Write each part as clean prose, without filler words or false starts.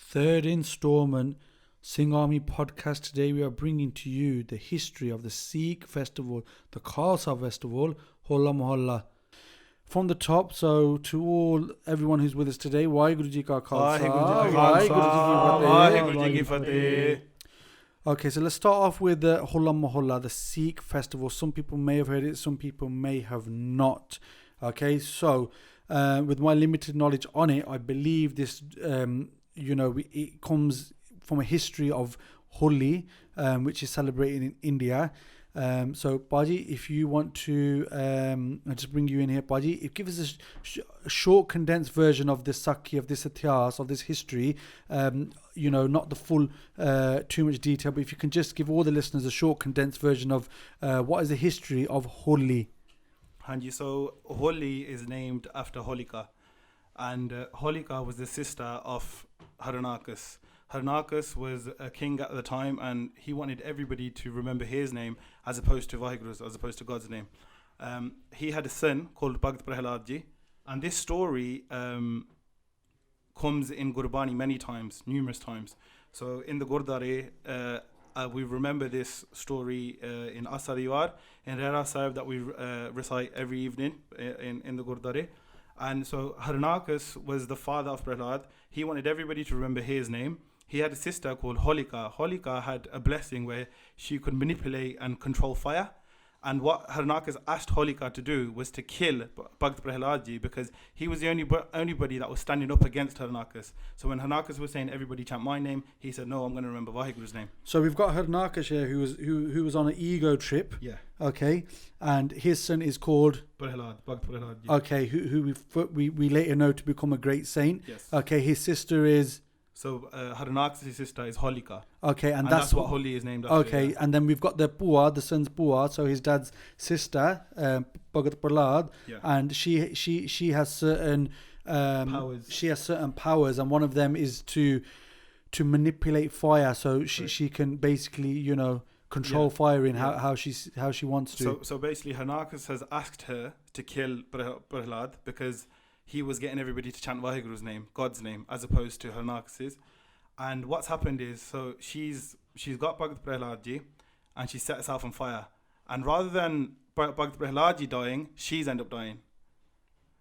third installment Singh Army podcast. Today we are bringing to you the history of the Sikh festival, the Khalsa festival, Hola Mohalla. From the top, so to everyone who's with us today, Waheguru Ji Ka Khalsa, Waheguru Ji Ki Fateh. Okay, so let's start off with the Hola Mohalla, the Sikh festival. Some people may have heard it, some people may have not. Okay, so with my limited knowledge on it, I believe this, it comes from a history of Holi, which is celebrated in India. So, Baji, if you want to, I'll just bring you in here, Baji. Give us a short, condensed version of this Sakhi, of this Ityas, of this history. Not the full, too much detail, but if you can just give all the listeners a short, condensed version of what is the history of Holi. Hanji, so Holi is named after Holika, and Holika was the sister of Harnakas. Harnakas was a king at the time, and he wanted everybody to remember his name as opposed to Vaheguru's, as opposed to God's name. He had a son called Bhagat Prahlad Ji, and this story comes in Gurbani many times, numerous times. So in the Gurdwara, we remember this story in Asadiwar, in Rera Sahib, that we recite every evening in the Gurdwara. And so Harnakas was the father of Prahlad. He wanted everybody to remember his name. He had a sister called Holika. Holika had a blessing where she could manipulate and control fire. And what Harnakas asked Holika to do was to kill Bhagat Prahlad Ji, because he was the only body that was standing up against Harnakas. So when Harnakas was saying everybody chant my name, he said, no, I'm going to remember Vaheguru's name. So we've got Harnakas here who was on an ego trip. Yeah. Okay. And his son is called Bhagat Prahlad Ji. Okay, who we later know to become a great saint. Yes. Okay, his sister is... So Harnakas' sister is Holika. Okay, and that's what Holi is named after. Okay, yeah. And then we've got the Pua, the son's Pua, so his dad's sister, Bhagat Prahlad, yeah. And she has certain powers. She has certain powers, and one of them is to manipulate fire, so she can basically control fire in how she wants to. So basically, Harnakas has asked her to kill Prahlad because he was getting everybody to chant Vaheguru's name, God's name, as opposed to Harnakas's. And what's happened is, so she's got Bhagat Prahlad Ji, and she set herself on fire. And rather than Bhagat Prahlad Ji dying, she's ended up dying.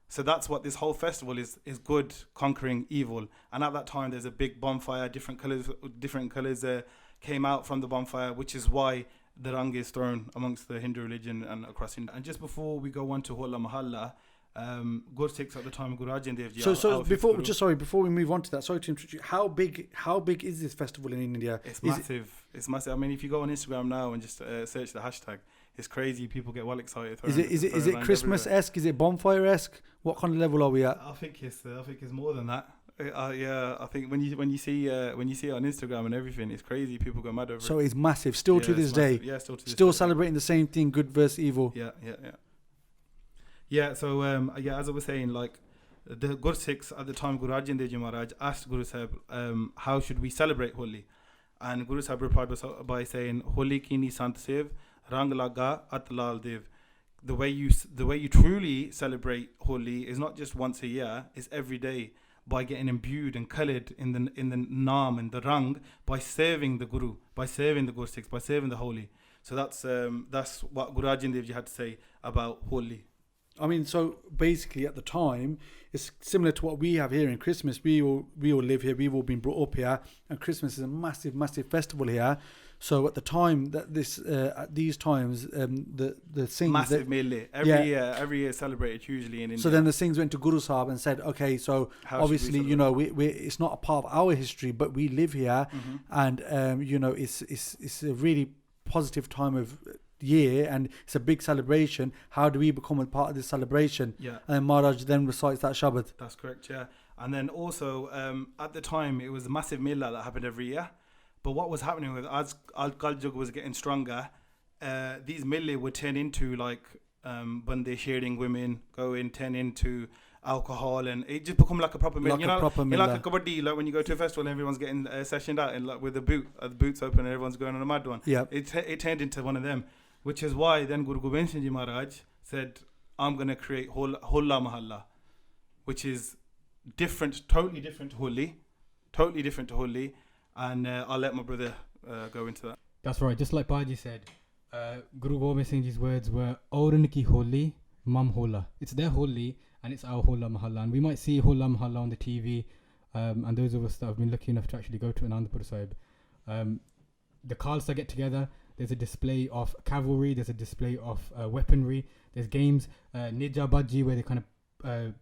So that's what this whole festival is good conquering evil. And at that time, there's a big bonfire, different colours came out from the bonfire, which is why the rang is thrown amongst the Hindu religion and across India. And just before we go on to Hola Mohalla, Sikhs at the time, Guru Arjan Dev Ji. So before we move on to that, sorry to interrupt you. How big is this festival in India? It's massive. It's massive. I mean, if you go on Instagram now and just search the hashtag, it's crazy. People get well excited. Is it Christmas-esque? Is it bonfire-esque? What kind of level are we at? I think it's more than that. I think when you see it on Instagram and everything, it's crazy. People go mad over it. So it's massive. Still to this day. Yeah, still to this day. Celebrating the same thing, good versus evil. Yeah, so as I was saying, like the Gur Sikhs at the time, Guru Arjan Dev Ji Maharaj asked Guru Sahib, how should we celebrate Holi? And Guru Sahib replied by saying, Holi kini sant sev, rang laga at lal dev. The way you truly celebrate Holi is not just once a year; it's every day, by getting imbued and coloured in the naam and the rang, by serving the Guru, by serving the Gur Sikhs, by serving the Holi. So that's what Guru Arjan Dev Ji had to say about Holi. I mean, so basically at the time, it's similar to what we have here in Christmas. We all live here. We've all been brought up here, and Christmas is a massive, massive festival here. So at the time that at these times, the Singhs... Massive melee. Every year celebrated hugely in India. So then the Singhs went to Guru Sahib and said, okay, so obviously, we it's not a part of our history, but we live here, and, it's a really positive time of year, and it's a big celebration. How do we become a part of this celebration? Yeah. And Maharaj then recites that Shabad. That's correct, yeah. And then also, at the time, it was a massive mela that happened every year. But what was happening was, as Kaljug was getting stronger, these mele would turn into like bande sharing women, turn into alcohol, and it just become like a proper mela. Like a kabaddi, like when you go to a festival and everyone's getting sessioned out, and like with the boots open and everyone's going on a mad one. Yeah. It turned into one of them. Which is why then Guru Gobind Singh Ji Maharaj said, I'm going to create Hola Mohalla, which is different, totally different to Holi, totally different to Holi, and I'll let my brother go into that. That's right. Just like Baji said, Guru Gobind Singh Ji's words were Auran ki Holi, Mam Hola. It's their Holi and it's our Hola Mohalla. And we might see Hola Mohalla on the TV, and those of us that have been lucky enough to actually go to Anandapur Sahib, the Khalsa get together. There's a display of cavalry. There's a display of weaponry. There's games, Nija Baji, where they kind of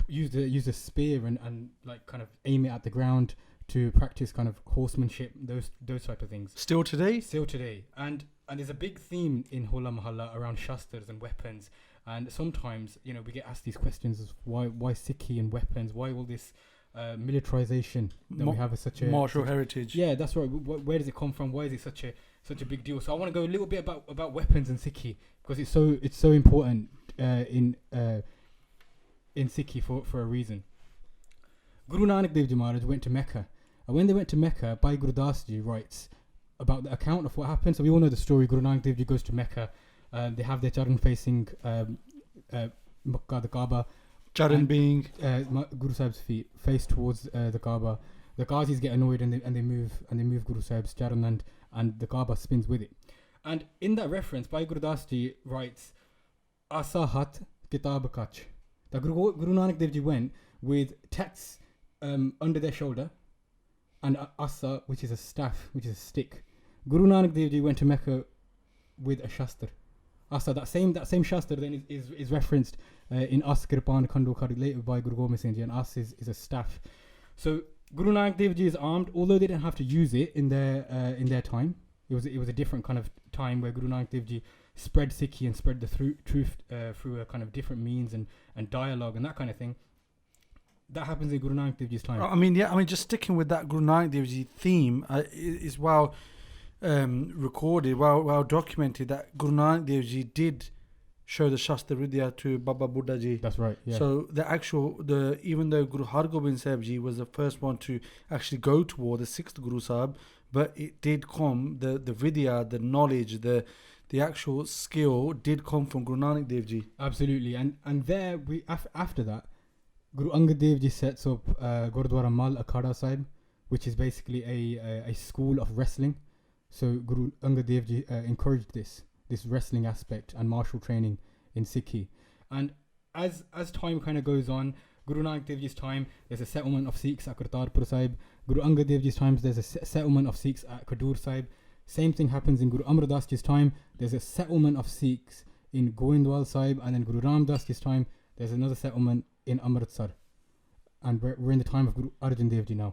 use a spear and like kind of aim it at the ground to practice kind of horsemanship, those type of things. Still today? Still today. And there's a big theme in Hola Mohalla around shastras and weapons. And sometimes, we get asked these questions of why Sikhi and weapons, why all this militarization that we have as such a martial heritage. Yeah, that's right. Where does it come from? Why is it such a big deal? So I want to go a little bit about weapons and Sikhi, because it's so important in Sikhi for a reason. Guru Nanak Dev Ji Maharaj went to Mecca. And when they went to Mecca, Bhai Gurdas Ji writes about the account of what happened. So we all know the story. Guru Nanak Dev Ji goes to Mecca. They have their charan facing Makkah, the Kaaba. Charan being Guru Sahib's feet face towards the Kaaba. The Ghazis get annoyed and they move Guru Sahib's charan and the Kaaba spins with it. And in that reference, Bhai Gurdas Ji writes, Asahat Kitab Kach. That Guru Nanak Dev Ji went with texts under their shoulder, and Asa, which is a staff, which is a stick. Guru Nanak Dev Ji went to Mecca with a shastra. Asa, that same shastra then is referenced in As Kirpan Khandu Khari later by Guru Gobind Singh Ji, and As is a staff. So Guru Nanak Dev Ji is armed, although they didn't have to use it in their time. It was a different kind of time where Guru Nanak Dev Ji spread Sikhi and spread the truth through a kind of different means and dialogue and that kind of thing. That happens in Guru Nanak Dev Ji's time. Just sticking with that Guru Nanak Dev Ji theme is well recorded, well documented that Guru Nanak Dev Ji did show the Shastra Vidya to Baba Buddha Ji. That's right. Yeah. So even though Guru Har Gobind Sahib Ji was the first one to actually go to war, the sixth Guru Sahib, but it did come, the Vidya, the knowledge, the actual skill did come from Guru Nanak Dev Ji. Absolutely. And there we after that, Guru Angad Dev Ji sets up Gurdwara Mal Akhada Sahib, which is basically a school of wrestling. So Guru Angad Dev Ji encouraged this wrestling aspect and martial training in Sikhi. And as time kind of goes on, Guru Nanak Dev Ji's time, there's a settlement of Sikhs at Kartarpur Sahib. Guru Angad Dev Ji's times, there's a settlement of Sikhs at Kadur Sahib. Same thing happens in Guru Amar Das Ji's time. There's a settlement of Sikhs in Goindwal Sahib, and then Guru Ram Das Ji's time, there's another settlement in Amritsar. And we're in the time of Guru Arjan Dev Ji now.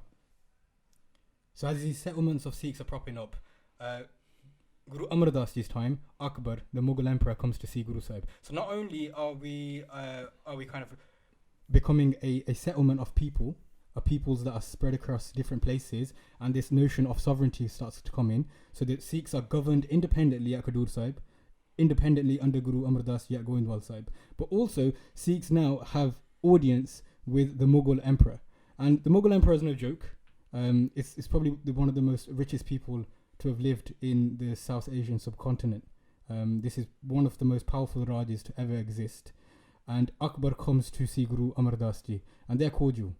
So as these settlements of Sikhs are propping up, Guru Amar Das Ji's time, Akbar, the Mughal emperor, comes to see Guru Sahib. So not only are we kind of becoming a settlement of peoples that are spread across different places, and this notion of sovereignty starts to come in. So the Sikhs are governed independently at Kadur Sahib, independently under Guru Amar Das Ji at Goindwal Sahib. But also Sikhs now have audience with the Mughal emperor, and the Mughal emperor is no joke. It's probably one of the most richest people to have lived in the South Asian subcontinent. This is one of the most powerful Rajas to ever exist. And Akbar comes to see Guru Amar Das Ji, and they're cordial.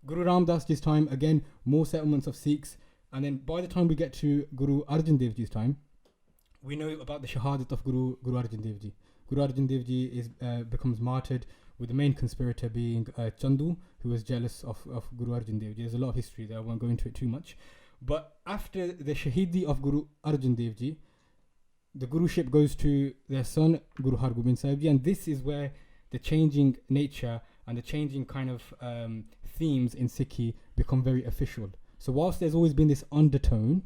Guru Ram Das Ji's time, again, more settlements of Sikhs. And then by the time we get to Guru Arjan Dev Ji's time, we know about the Shahadat of Guru Arjan Dev Ji. Guru Arjan Dev Ji becomes martyred, with the main conspirator being Chandu, who was jealous of Guru Arjan Dev Ji. There's a lot of history there, I won't go into it too much. But after the Shahidi of Guru Arjan Dev Ji, the Guruship goes to their son, Guru Har Gobind Sahib Ji, and this is where the changing nature and the changing kind of themes in Sikhi become very official. So whilst there's always been this undertone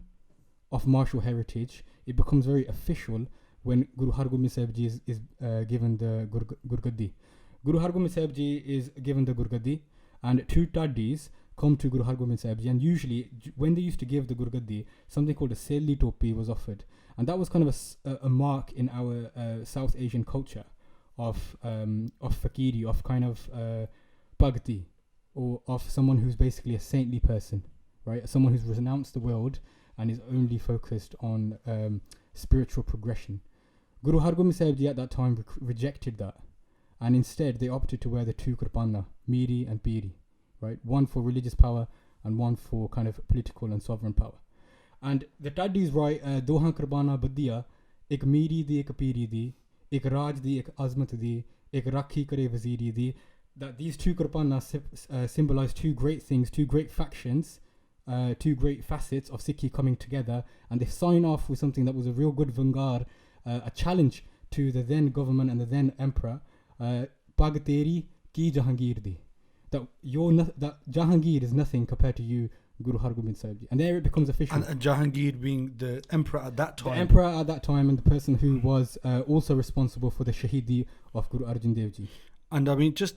of martial heritage, it becomes very official when Guru Har Gobind Sahib Ji is given the Gurgaddi. Guru Har Gobind Sahib Ji is given the Gurgaddi, and two Taddis come to Guru Har Gobind Sahib Ji, and usually when they used to give the Gurgaddi, something called a Seli Topi was offered, and that was kind of a mark in our South Asian culture of fakiri, of kind of bhakti, or of someone who's basically a saintly person, right? Someone who's renounced the world and is only focused on spiritual progression. Guru Har Gobind Sahib Ji at that time rejected that, and instead they opted to wear the two kirpana, Miri and Piri, right? One for religious power and one for kind of political and sovereign power. And the Taddi's right, Dohan Kurbana Badia, ek miri di, ek piri di, ek raj di, ek azmat di, ek rakhi kare waziri di, that these two Kurbanas symbolize two great things, two great factions, two great facets of Sikhi coming together, and they sign off with something that was a real good vanguard, a challenge to the then government and the then emperor, Pag teri ki Jahangir di, that that Jahangir is nothing compared to you, Guru Hargobind Sahib Ji. And there it becomes official. And Jahangir being the emperor at that time. The emperor at that time, and the person who was also responsible for the Shahidi of Guru Arjan Dev Ji. And I mean, just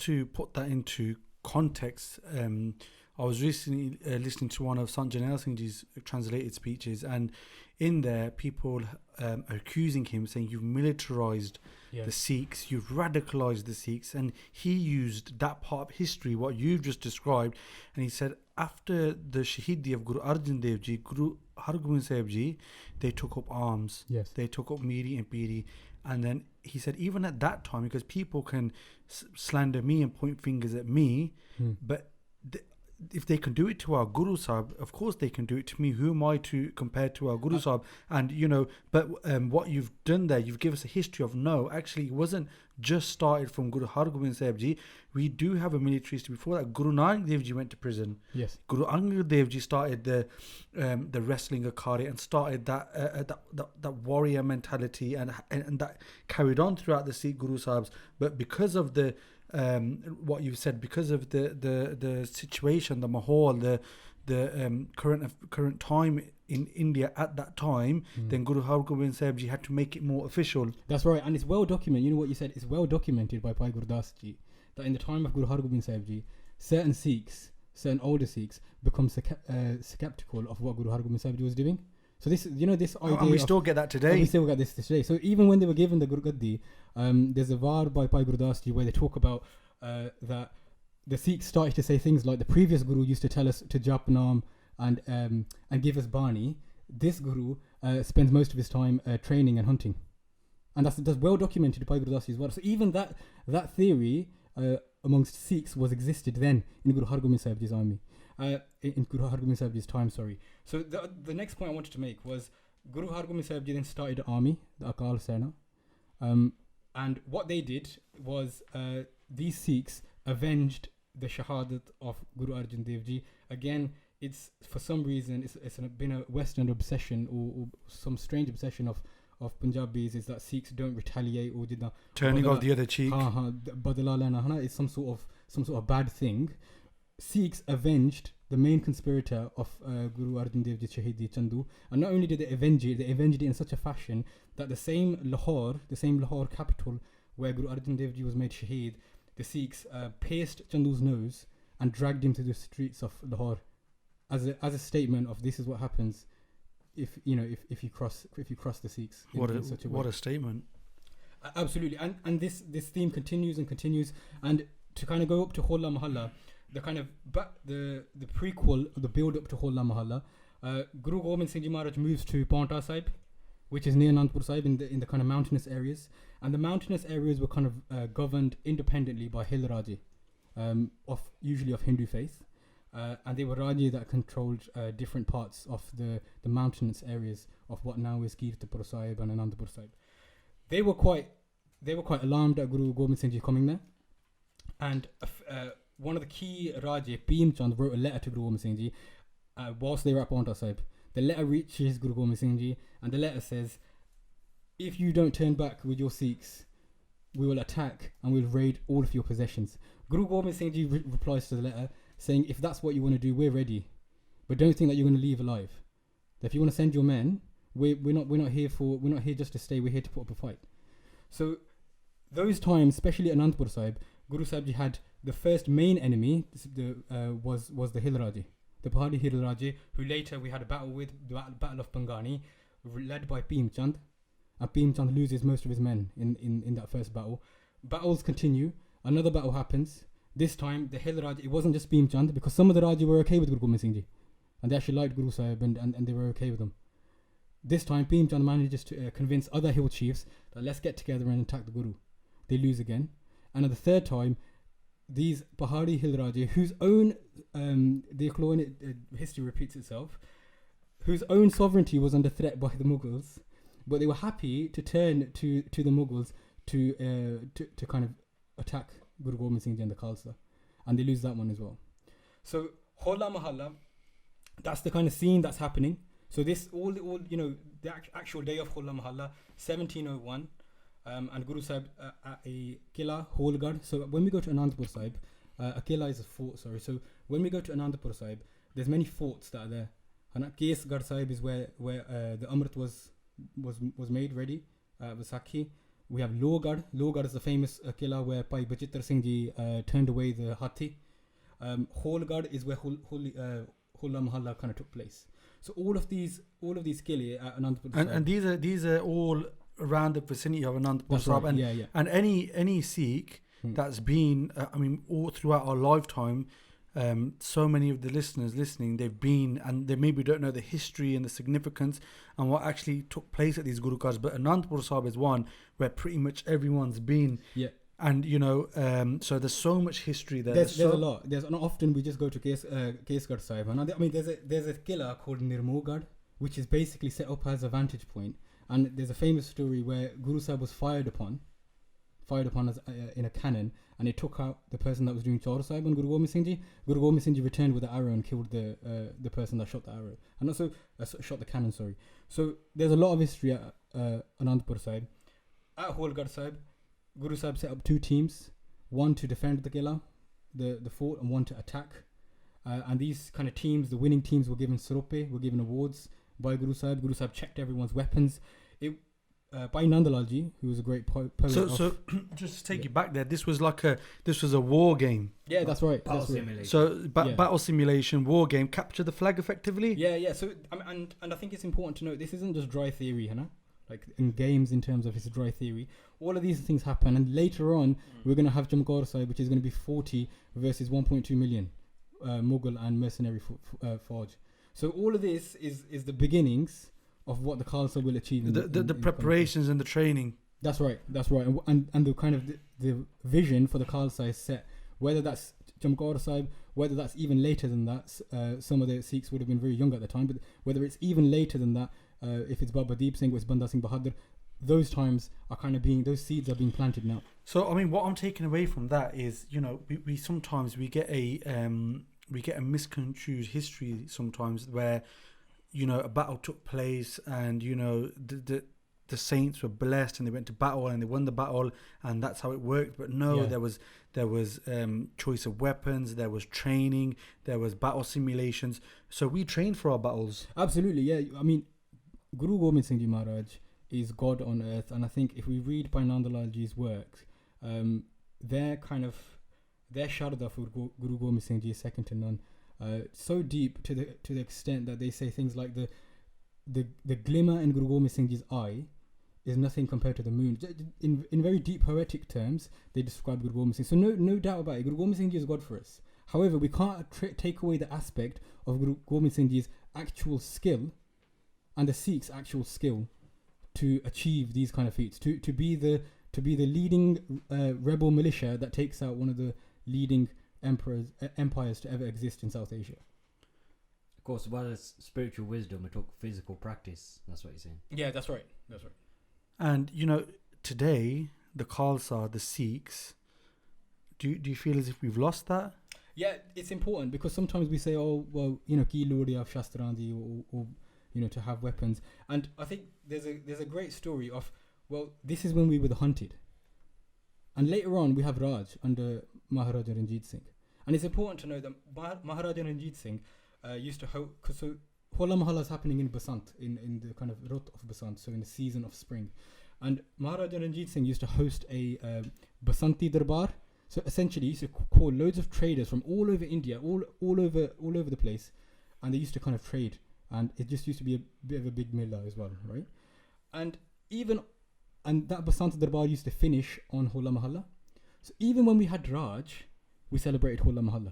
to put that into context, I was recently listening to one of Sant Janel Singh Ji's translated speeches, and in there people are accusing him, saying you've militarized the Sikhs, you've radicalized the Sikhs, and he used that part of history, what you've just described, and he said after the Shahidi of Guru Arjan Dev Ji, Guru Hargobind Sahib Ji, they took up arms, they took up Miri and Piri, and then he said even at that time, because people can slander me and point fingers at me, but if they can do it to our Guru Sahib, of course they can do it to me. Who am I to compare to our Guru Sahib? And but what you've done there, you've given us a history of actually it wasn't just started from Guru Hargobind Sahib Ji. We do have a military history before that. Guru Nanak Dev Ji went to prison. Yes. Guru Angad Dev Ji started the wrestling akhade and started that warrior mentality, and that carried on throughout the Sikh Guru Sahibs. But because of the what you said, because of the situation, the mahal, the current time in India at that time, then Guru Hargobind Sahib Ji had to make it more official. That's right, and it's well documented. You know what you said? It's well documented by Bhai Gurdas Ji that in the time of Guru Hargobind Sahib Ji, certain Sikhs, certain older Sikhs, become skeptical of what Guru Hargobind Sahib Ji was doing. So this idea, and we still get that today. We still get this today. So even when they were given the Guru Gaddi, there's a var by Bhai Gurdas Ji where they talk about that the Sikhs started to say things like the previous Guru used to tell us to jap naam and give us bani. This Guru spends most of his time training and hunting, and that's well documented by Guru Das Ji as well. So even that theory amongst Sikhs existed then in Guru Hargobind Sahib Ji's army, in Guru Hargobind Sahib Ji's time. Sorry. So the next point I wanted to make was Guru Hargobind Sahib Ji then started an army, the Akal Sena, and what they did was these Sikhs avenged the shahadat of Guru Arjan Dev Ji. Again, it's for some reason it's been a Western obsession or some strange obsession of Punjabis, is that Sikhs don't retaliate or did turning off the other cheek. Badala lena is some sort of bad thing. Sikhs avenged the main conspirator of Guru Arjan Dev Ji Shahidi Chandu, and not only did they avenge it in such a fashion that the same Lahore capital where Guru Arjan Dev Ji was made Shaheed, the Sikhs pierced Chandu's nose and dragged him to the streets of Lahore as a statement of this is what happens if you cross the Sikhs. What a statement! Absolutely, and this theme continues, and to kind of go up to Hola Mohalla, the kind of the prequel, the build up to Hola Mohalla, Guru Gobind Singh Ji Maharaj moves to Paonta Sahib, which is near Anandpur Sahib in the kind of mountainous areas, and the mountainous areas were kind of governed independently by Hill Raje, usually of Hindu faith, and they were Raje that controlled different parts of the mountainous areas of what now is Kirtapur Sahib and Anandpur Sahib. They were quite alarmed at Guru Gobind Singh Ji coming there, and one of the key Raje, Bhim Chand, wrote a letter to Guru Gobind Singh Ji whilst they were at Paonta Sahib. The letter reaches Guru Gobind Singh Ji, and the letter says, if you don't turn back with your Sikhs, we will attack and we'll raid all of your possessions. Guru Gobind Singh Ji replies to the letter saying, if that's what you want to do, we're ready, but don't think that you're going to leave alive. If you want to send your men, we're not here just to stay. We're here to put up a fight. So those times, especially at Anandpur Sahib, Guru Sahib Ji had the first main enemy was the Hill Raje, the Pahadi Hill Raje, who later we had a battle with, the Battle of Bangani, led by Bhim Chand, and Bhim Chand loses most of his men in that first battle. Battles continue. Another battle happens. This time the Hill Raje, it wasn't just Bhim Chand, because some of the Raje were okay with Guru Gobind Singh Ji, and they actually liked Guru Sahib and they were okay with them. This time Bhim Chand manages to convince other hill chiefs that let's get together and attack the Guru. They lose again, and at the third time these Pahari Hill Raja, whose own history repeats itself, whose own sovereignty was under threat by the Mughals, but they were happy to turn to the Mughals to kind of attack Guru Gobind Singh Ji and the Khalsa, and they lose that one as well. So Hola Mohalla, that's the kind of scene that's happening. So this all the actual day of Hola Mohalla, 1701, and Guru Sahib at a Killa Holgarh. So when we go to Anandpur Sahib, a Killa is a fort. Sorry. So when we go to Anandpur Sahib, there's many forts that are there. And at Kesgarh Sahib is where the Amrit was made ready. Vaisakhi. We have Lohgarh. Lohgarh is the famous Killa where Bhai Bachittar Singh Ji turned away the Hathi. Holgarh is where Hola Mohalla kind of took place. So all of these Kille at Anandpur Sahib. And these are all around the vicinity of Anandpur Sahib. Right. And, and any Sikh that's been, all throughout our lifetime, so many of the listeners listening, they've been, and they maybe don't know the history and the significance and what actually took place at these Gurukars, but Anandpur Sahib is one where pretty much everyone's been. Yeah. And so there's so much history there. There's a lot. There's not often we just go to Kesgarh Sahib. There's a Killa called Nirmogarh, which is basically set up as a vantage point. And there's a famous story where Guru Sahib was fired upon as in a cannon, and it took out the person that was doing Chaur Sahib on Guru Gobind Singh Ji. Guru Gobind Singh Ji returned with the arrow and killed the person that shot the arrow, and also shot the cannon. Sorry. So there's a lot of history at Anandpur Sahib. At Holgarh Sahib, Guru Sahib set up two teams, one to defend the Killa, the fort, and one to attack. And these kind of teams, the winning teams, were given sarupe, were given awards by Guru Sahib. Guru Sahib checked everyone's weapons. By Nandalal Ji, who was a great poet. So just to take you back there, this was a war game. Yeah, that's right. Battle simulation. So battle simulation, war game, capture the flag effectively. Yeah. So and I think it's important to note this isn't just dry theory, like in games in terms of it's dry theory. All of these things happen, and later on we're going to have Jamgaur Sahib, which is going to be 40 versus 1.2 million Mughal and mercenary Fauj. So all of this is the beginnings of what the Khalsa will achieve. The preparations and the training. That's right. And the kind of the vision for the Khalsa is set. Whether that's Jamgaur Sahib, whether that's even later than that, some of the Sikhs would have been very young at the time, but whether it's even later than that, if it's Baba Deep Singh or it's Banda Singh Bahadur, those times are kind of those seeds are being planted now. So what I'm taking away from that is, we sometimes we get a misconstrued history sometimes where, a battle took place and, the saints were blessed and they went to battle and they won the battle and that's how it worked. But no, there was choice of weapons, there was training, there was battle simulations. So we trained for our battles. Absolutely, yeah. Guru Gobind Singh Ji Maharaj is God on earth, and I think if we read Bhai Nandalal Ji's works, their Sharda for Guru Gobind Singh Ji is second to none. So deep to the extent that they say things like the glimmer in Guru Gobind Singh Ji's eye is nothing compared to the moon. In very deep poetic terms, they describe Guru Gobind Singh. So no doubt about it, Guru Gobind Singh Ji is God for us. However, we can't take away the aspect of Guru Gobind Singh Ji's actual skill and the Sikhs' actual skill to achieve these kind of feats, to be the leading rebel militia that takes out one of the leading empires to ever exist in South Asia. Of course, while it's spiritual wisdom, it took physical practice. That's what you're saying. Yeah, that's right. And today the Khalsa, the Sikhs, do you feel as if we've lost that? Yeah, it's important because sometimes we say, oh well, ki lodi of shastrandi or to have weapons, and I think there's a great story of, well, this is when we were the hunted, and later on we have Raj under Maharaja Ranjit Singh, and it's important to know that Maharaja Ranjit Singh used to because so Hola Mohalla is happening in Basant, in the kind of Rut of Basant, so in the season of spring, and Maharaja Ranjit Singh used to host a Basanti Darbar. So essentially, he used to call loads of traders from all over India, all over the place, and they used to kind of trade. And it just used to be a bit of a big mela as well, right? And that Basant Darbar used to finish on Hola Mohalla. So even when we had Raj, we celebrated Hola Mohalla.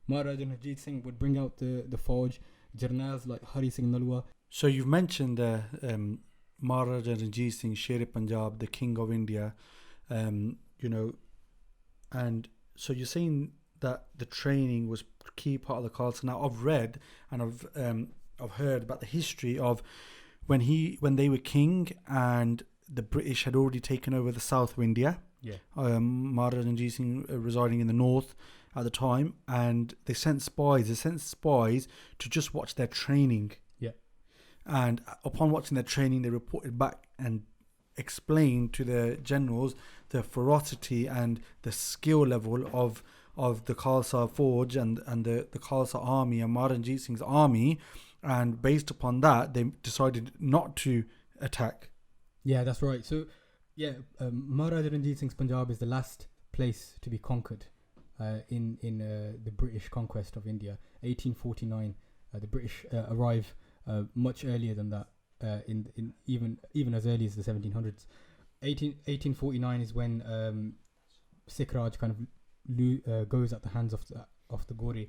Maharaja Ranjit Singh would bring out the Fauj, journals like Hari Singh Nalwa. So you've mentioned Maharaja Ranjit Singh, Sher-e-Punjab, the King of India, and so you're saying that the training was key part of the Khalsa. Now I've read and I've heard about the history of when they were king and the British had already taken over the south of India. Yeah. Maharaja Ranjit Singh residing in the north at the time, and they sent spies to just watch their training. Yeah. And upon watching their training, they reported back and explained to the generals the ferocity and the skill level of the Khalsa Forge and the Khalsa army and Maharaja Ranjit Singh's army, and based upon that, they decided not to attack. Yeah, that's right. So, Maharaja Ranjit Singh's Punjab is the last place to be conquered in the British conquest of India. 1849, the British arrive much earlier than that, in even as early as the 1700s. 1849 is when Sikh Raj kind of goes at the hands of the Gori.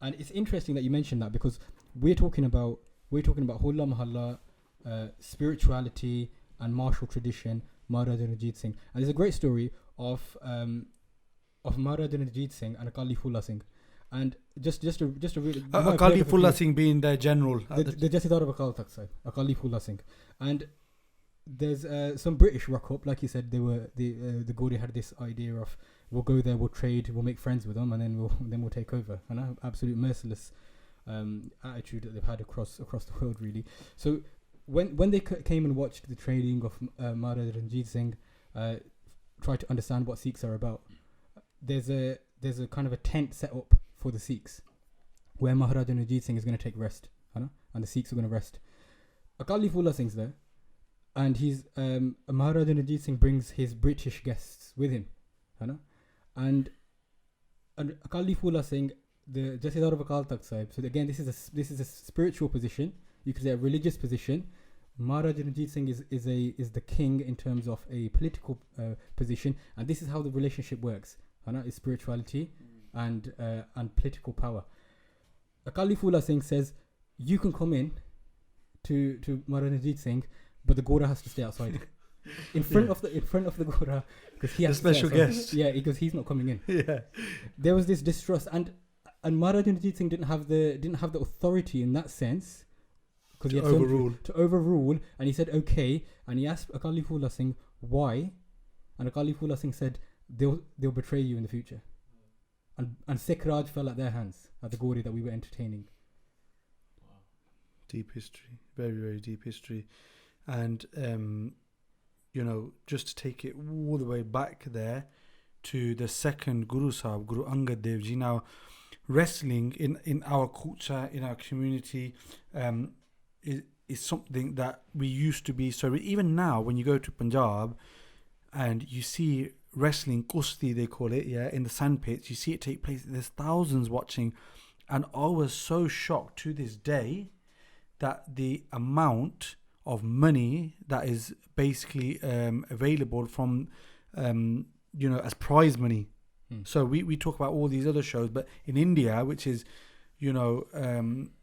And it's interesting that you mentioned that, because we're talking about Hola Mohalla, spirituality and martial tradition, Maharaja Ranjit Singh. And there's a great story of Maharaja Ranjit Singh and Akali Phula Singh. And just a really Akali Phula Singh being their general, the Jathedar of Akal Takht Sahib, Akali Phula Singh. And there's some British rock up, like you said. The Gori had this idea of, we'll go there, we'll trade, we'll make friends with them, and then we'll take over. And absolute merciless attitude that they've had across the world, really. So when they came and watched the training of Maharaja Ranjit Singh, try to understand what Sikhs are about, there's a kind of a tent set up for the Sikhs where Maharaja Ranjit Singh is going to take rest, and the Sikhs are going to rest. Akali Phula Singh's there, and he's Maharaja Ranjit Singh brings his British guests with him, and Akali Phula Singh, the Jathedar of Akal Takht Sahib. So again, this is a spiritual position. You could say a religious position. Maharaja Ranjit Singh is the king in terms of a political position, and this is how the relationship works. Is spirituality and political power. Akali Phula Singh says, you can come in to Maharaja Ranjit Singh, but the Gora has to stay outside. in front of the Gora, because he has a special guest. Yeah, because he's not coming in. Yeah. There was this distrust, and Maharaja Ranjit Singh didn't have the authority in that sense, because he had to overrule, and he said okay, and he asked Akali Phula Singh why, and Akali Phula Singh said they'll betray you in the future, and Sikh Raj fell at their hands, at the Gori that we were entertaining. Deep history, very, very deep history. And just to take it all the way back there to the second Guru Sahib, Guru Angad Dev Ji. Now, wrestling in our culture, in our community, is something that we used to be. So even now, when you go to Punjab and you see wrestling, kusti they call it, in the sandpits, you see it take place. There's thousands watching, and I was so shocked to this day that the amount of money that is basically available from as prize money. So we talk about all these other shows, but in India, which is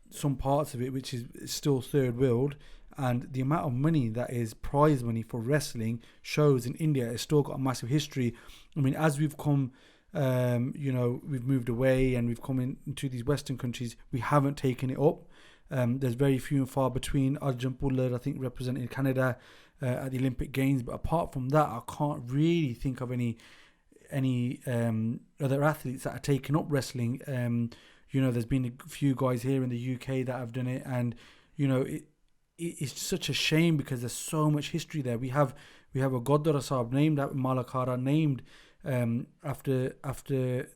some parts of it which is still third world, and the amount of money that is prize money for wrestling shows in India has still got a massive history. I mean, as we've come we've moved away and we've come into these Western countries, we haven't taken it up. There's very few and far between. Arjun Puller, I think, represented Canada at the Olympic Games, but apart from that, I can't really think of any other athletes that are taking up wrestling. There's been a few guys here in the UK that have done it, and it's such a shame because there's so much history there. We have a Godara Sahib named after Malakara, named after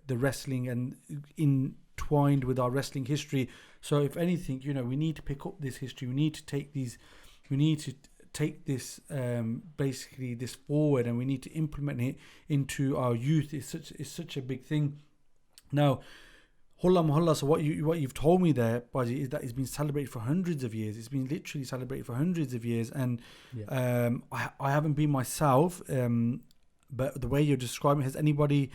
the wrestling and entwined with our wrestling history. So if anything, we need to pick up this history. We need to take this basically this forward, and we need to implement it into our youth. It's such a big thing. Now, Hola Mohalla, so what you've told me there, Baji, is that it's been celebrated for hundreds of years. It's been literally celebrated for hundreds of years, and I haven't been myself. But the way you're describing, has anybody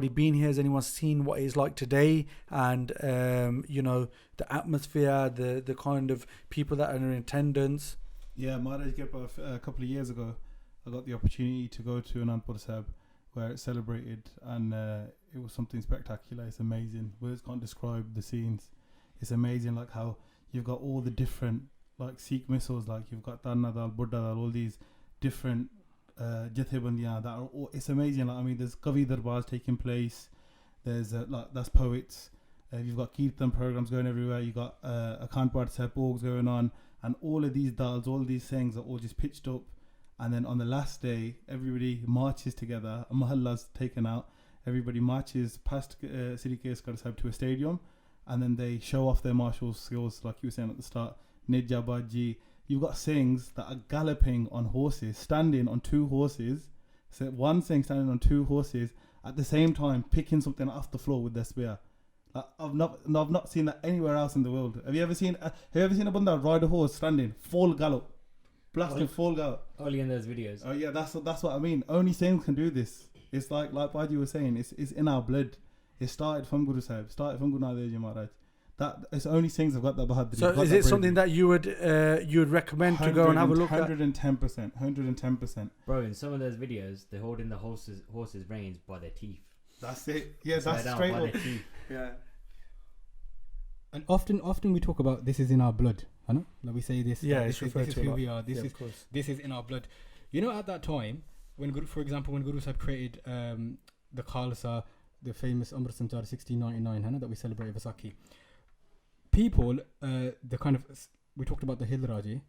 been here? Has anyone seen what it's like today? And the atmosphere, the kind of people that are in attendance. Yeah, Maharaj Kirpa, a couple of years ago, I got the opportunity to go to Anandpur Sahib, where it's celebrated, and it was something spectacular. It's amazing. Words can't describe the scenes. It's amazing, like how you've got all the different like Sikh missiles, like you've got Tarnadal, Buddhadal, all these different Jathebandiyan that are all, it's amazing. Like, I mean, there's Kavi Darbars taking place. There's like that's poets. You've got Kirtan programs going everywhere. You've got Akhand Path Sahib orgs going on, and all of these dals, all these things are all just pitched up. And then on the last day, everybody marches together. A mahalla's taken out. Everybody marches past Sri Keskar Sahib to a stadium, and then they show off their martial skills, like you were saying at the start. Nidja Baji. You've got Singhs that are galloping on horses, standing on two horses. So one Singh standing on two horses at the same time, picking something off the floor with their spear. Like, I've not seen that anywhere else in the world. Have you ever seen a banda ride a horse standing full gallop, blasting full gallop? Only in those videos. Oh yeah, that's what I mean. Only Singhs can do this. It's like Baji was saying, it's in our blood. It started from Guru Sahib, started from Guru Nanak Dev Ji Maharaj. That it's only Singhs have got that Bahadri. So is it something that you would recommend to go and have a look at? 110%. Bro, in some of those videos, they're holding the horse's reins by their teeth. That's it. Yeah, that's Down straight by up. their teeth. Yeah. And often we talk about this is in our blood, huh? Like we say this. Yeah, this it's referred is to a who lot. we are. Yeah, of course. This is in our blood. You know, at that time, when Guru Sahib created the Khalsa, the famous Amrit Sanchar 1699, huh, that we celebrate Vaisakhi. People, we talked about the Hilraji.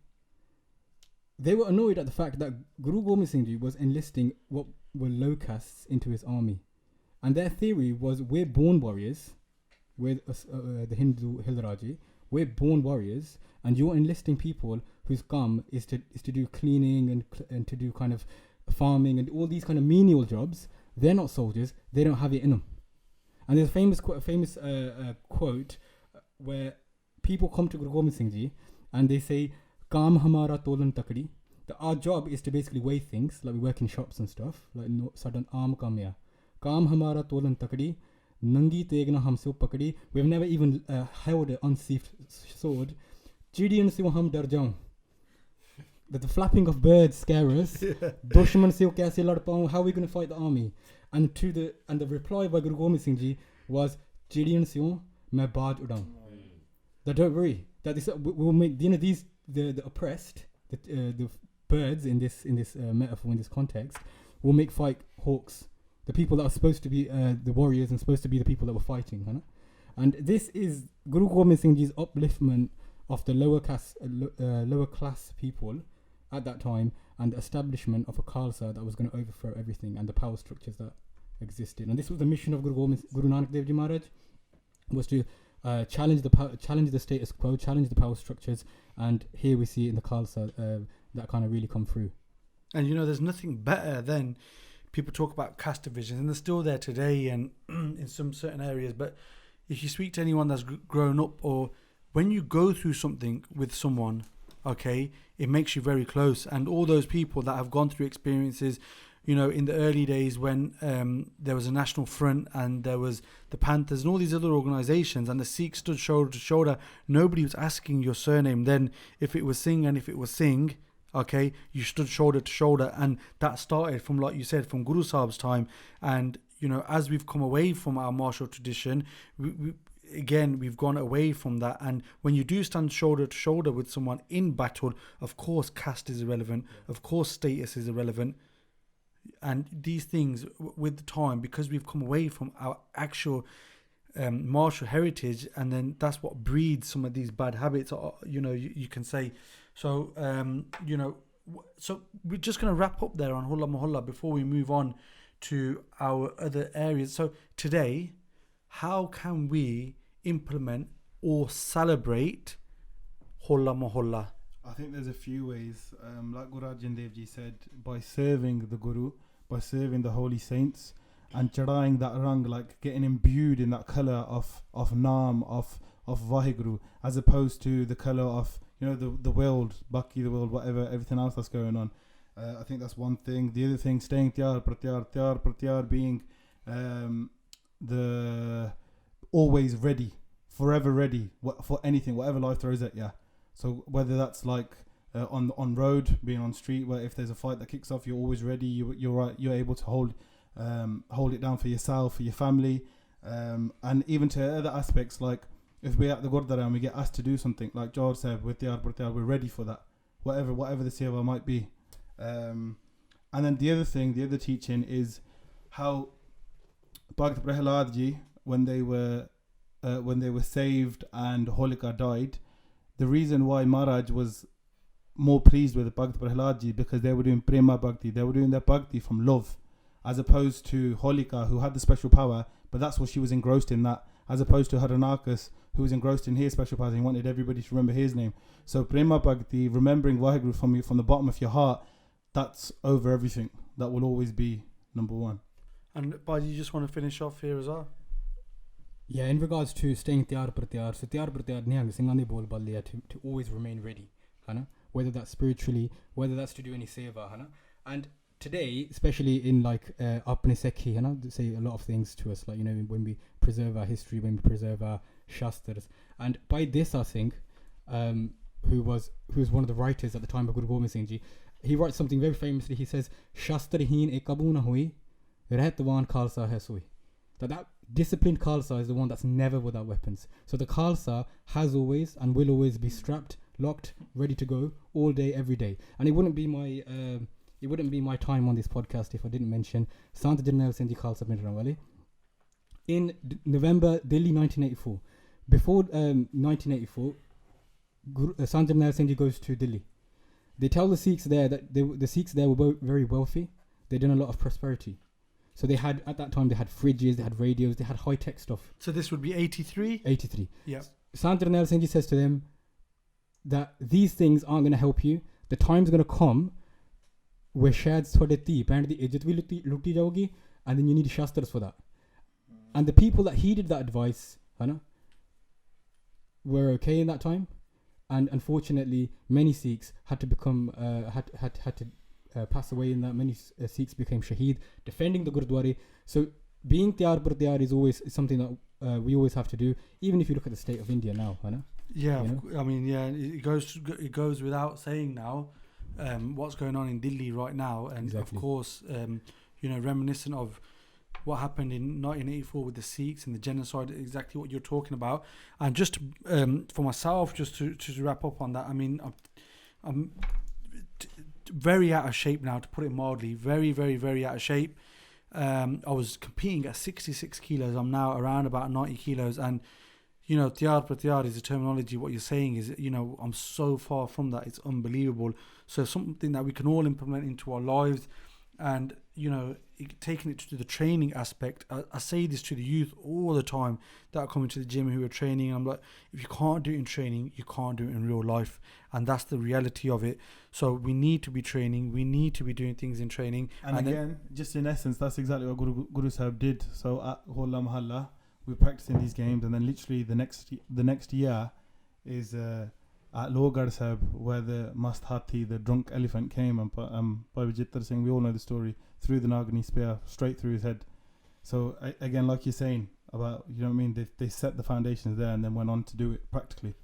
They were annoyed at the fact that Guru Gobind Singh Ji was enlisting what were low castes into his army, and their theory was we're born warriors. We're the Hindu Hilraji. We're born warriors, and you're enlisting people whose come is to do cleaning and to do kind of farming and all these kind of menial jobs. They're not soldiers. They don't have it in them. And there's a famous quote where people come to Guru Gobind Singh Ji and they say, "Kaam hamara tolan takdi." Our job is to basically weigh things, like we work in shops and stuff. Like no sudden aam kamya. Kaam hamara tolan takdi. Nangi tegna hamse pakdi. We've never even held an unsheathed sword. Chidiyan se hum dar jaun. That the flapping of birds scare us. Dushman se kaise lad paun? How are we going to fight the army? And the reply by Guru Gobind Singh Ji was, "Chidiyan se main baaj udaun." That don't worry. That this will make the oppressed, the birds in this metaphor, in this context, will make fight hawks. The people that are supposed to be the warriors and supposed to be the people that were fighting, huh? And this is Guru Gobind Singh Ji's upliftment of the lower class people at that time, and the establishment of a Khalsa that was going to overthrow everything and the power structures that existed. And this was the mission of Guru Nanak Dev Ji Maharaj, was to challenge the status quo, challenge the power structures, and here we see in the Khalsa that kind of really come through. And there's nothing better than people talk about caste divisions, and they're still there today and in some certain areas. But if you speak to anyone that's grown up, or when you go through something with someone, okay, it makes you very close. And all those people that have gone through experiences, in the early days when there was a National Front and there was the Panthers and all these other organisations, and the Sikhs stood shoulder to shoulder, nobody was asking your surname. Then if it was Singh and if it was Singh, okay, you stood shoulder to shoulder, and that started from, like you said, from Guru Sahib's time. And as we've come away from our martial tradition, we've gone away from that. And when you do stand shoulder to shoulder with someone in battle, of course caste is irrelevant, of course status is irrelevant, and these things with the time, because we've come away from our actual martial heritage, and then that's what breeds some of these bad habits, you can say. So, so we're just going to wrap up there on Hola Mohalla before we move on to our other areas. So today, how can we implement or celebrate Hola Mohalla? I think there's a few ways. Like Guru Arjan Dev Ji said, by serving the Guru, by serving the holy saints, and chadaying that rang, like getting imbued in that colour of Naam, of Vaheguru, as opposed to the colour of the world, Baki, the world, whatever, everything else that's going on. I think that's one thing. The other thing, staying pratyar, being the always ready, forever ready for anything, whatever life throws at you. So whether that's like on road, being on street, where if there's a fight that kicks off, you're always ready. You're able to hold hold it down for yourself, for your family, and even to other aspects, like if we're at the Gurdwara and we get asked to do something, like George said, with the Arbor, we're ready for that, whatever the seva might be. And then the other teaching is how Bhakt Prahlad ji, when they were saved and Holika died, the reason why Maharaj was more pleased with Bhakt Prahlad ji, because they were doing Prema Bhakti, they were doing their Bhakti from love, as opposed to Holika, who had the special power, but that's what she was engrossed in, that, as opposed to Haranakas, who was engrossed in his special power and he wanted everybody to remember his name. So Prema Bhakti, remembering Vaheguru from the bottom of your heart, that's over everything. That will always be number one. And Baji, you just want to finish off here as well? Yeah, in regards to staying tiyar par tiyar, so tiyar par tiyar nihang singani bol balliya to always remain ready, hana? Whether that's spiritually, whether that's to do any seva, hana? And today, especially in like apne sekhi, hana, they say a lot of things to us, like, you know, when we preserve our history, when we preserve our shastras, and by this I think, who was one of the writers at the time of Guru Gobind Singh Ji, he writes something very famously. He says, "Shastraheen ek kabu na hui, rehtwan khalsa hai soi." That disciplined Khalsa is the one that's never without weapons. So the Khalsa has always and will always be strapped, locked, ready to go all day, every day. And it wouldn't be my time on this podcast if I didn't mention Sant Jarnail Singh Ji Khalsa bin Ranwale. In November, Delhi 1984. Before 1984, Sant Jarnail Singh Ji goes to Delhi. They tell the Sikhs there that the Sikhs there were very wealthy. They'd done a lot of prosperity. So they had, at that time, they had fridges, they had radios, they had high-tech stuff. So this would be 83? 83. Yeah. Sant Jarnail Singh Ji says to them that these things aren't going to help you. The time's going to come where shayad thode ti pand di ijat vi lutti jaogi, and then you need shastras for that. And the people that heeded that advice, were okay in that time. And unfortunately, many Sikhs had to become pass away in that. Many Sikhs became shaheed defending the Gurdwara. So being tiyar par tiyar is always something that we always have to do, even if you look at the state of India now. Yeah, I mean, yeah, it goes without saying now what's going on in Delhi right now, and exactly. Of course, reminiscent of what happened in 1984 with the Sikhs and the genocide, exactly what you're talking about. And just for myself, just to wrap up on that, I mean, I'm very out of shape now, to put it mildly. Very, very, very out of shape. I was competing at 66 kilos. I'm now around about 90 kilos. And, you know, tiyar par tiyar is the terminology. What you're saying is, you know, I'm so far from that. It's unbelievable. So something that we can all implement into our lives. And, you know, taking it to the training aspect, I say this to the youth all the time that are coming to the gym who are training. I'm like, if you can't do it in training, you can't do it in real life. And that's the reality of it. So we need to be training. We need to be doing things in training. And again, just in essence, that's exactly what Guru Sahib did. So at Hola Mohalla, we're practicing these games, and then literally the next year is at Logar Sahib, where the Mast Hathi, the drunk elephant, came and Bhai Vijittar Singh, we all know the story, threw the Nagini spear straight through his head. So again, like you're saying about, you know what I mean, they set the foundations there and then went on to do it practically.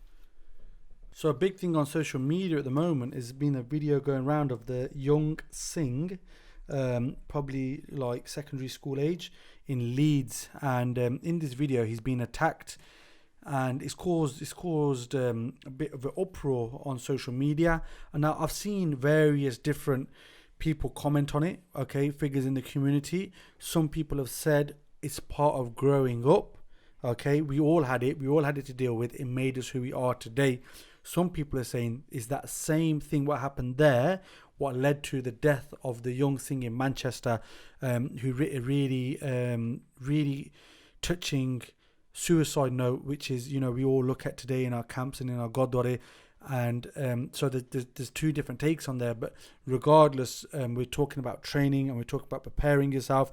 So a big thing on social media at the moment has been a video going around of the young Singh, probably like secondary school age, in Leeds, and in this video he's been attacked, and it's caused a bit of an uproar on social media. And now I've seen various different people comment on it, okay, figures in the community. Some people have said it's part of growing up, okay, we all had it to deal with, it made us who we are today. Some people are saying, is that same thing what happened there what led to the death of the young Singh in Manchester, who really touching suicide note, which is, you know, we all look at today in our camps and in our Gurdwara. And so there's two different takes on there, but regardless, we're talking about training and we're talking about preparing yourself.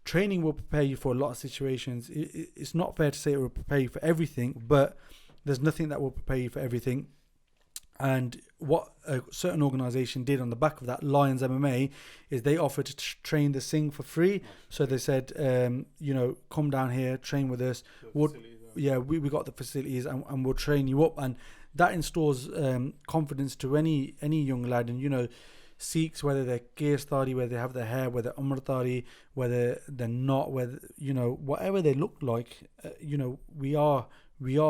Training will prepare you for a lot of situations. It's not fair to say it will prepare you for everything, but there's nothing that will prepare you for everything. And what a certain organisation did on the back of that, Lions MMA, is they offered to train the Singh for free. So they said, you know, come down here, train with us. We got the facilities and we'll train you up. And that installs confidence to any young lad. And, you know, Sikhs, whether they're Caste, whether they have their hair, whether Amritari, whether they're not, whether, you know, whatever they look like, you know, we are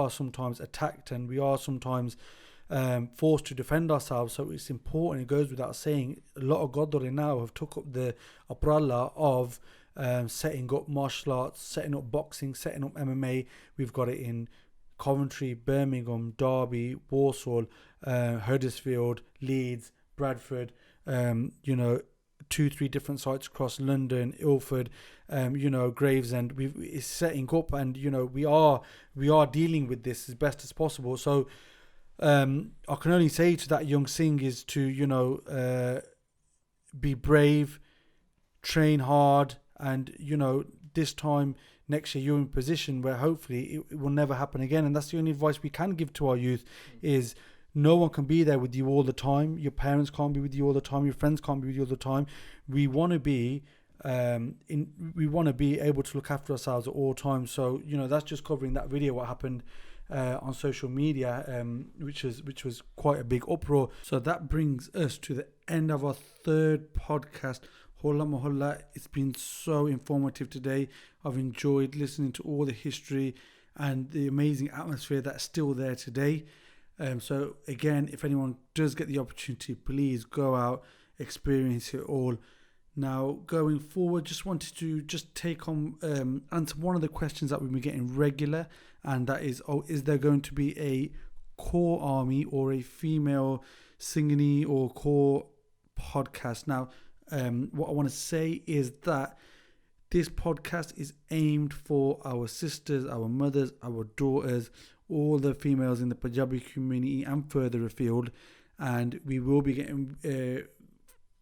sometimes attacked, and we are sometimes forced to defend ourselves. So it's important, it goes without saying, a lot of Gurdwara now have took up the umbrella of setting up martial arts, setting up boxing, setting up MMA. We've got it in Coventry, Birmingham, Derby, Walsall, Huddersfield, Leeds, Bradford, you know, 2-3 different sites across London, Ilford, you know, Gravesend. It's setting up, and you know, we are dealing with this as best as possible. So I can only say to that young Singh is to, you know, be brave, train hard, and you know, this time next year you're in a position where hopefully it will never happen again. And that's the only advice we can give to our youth, is no one can be there with you all the time. Your parents can't be with you all the time. Your friends can't be with you all the time. We want to be able to look after ourselves at all times. So, you know, that's just covering that video, what happened on social media, which was quite a big uproar. So that brings us to the end of our third podcast, Hola Mohalla. It's been so informative today. I've enjoyed listening to all the history and the amazing atmosphere that's still there today. So again, if anyone does get the opportunity, please go out, experience it all. Now, going forward, just wanted to take on answer one of the questions that we've been getting regular, and that is, is there going to be a core army or a female Singhini or core podcast? Now, what I want to say is that this podcast is aimed for our sisters, our mothers, our daughters, all the females in the Punjabi community and further afield. And we will be getting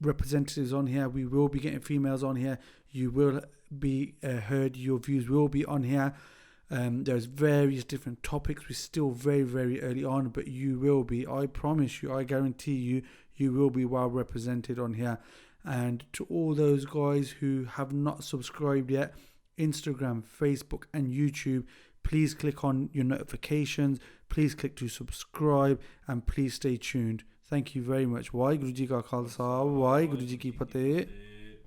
representatives on here. We will be getting females on here. You will be heard. Your views will be on here. There's various different topics. We're still very, very early on, but you will be. I promise you, I guarantee you, you will be well represented on here. And to all those guys who have not subscribed yet, Instagram, Facebook and YouTube, please click on your notifications, please click to subscribe, and please stay tuned. Thank you very much. Waheguru Ji Ka Khalsa, Waheguru Ji Ki Fateh.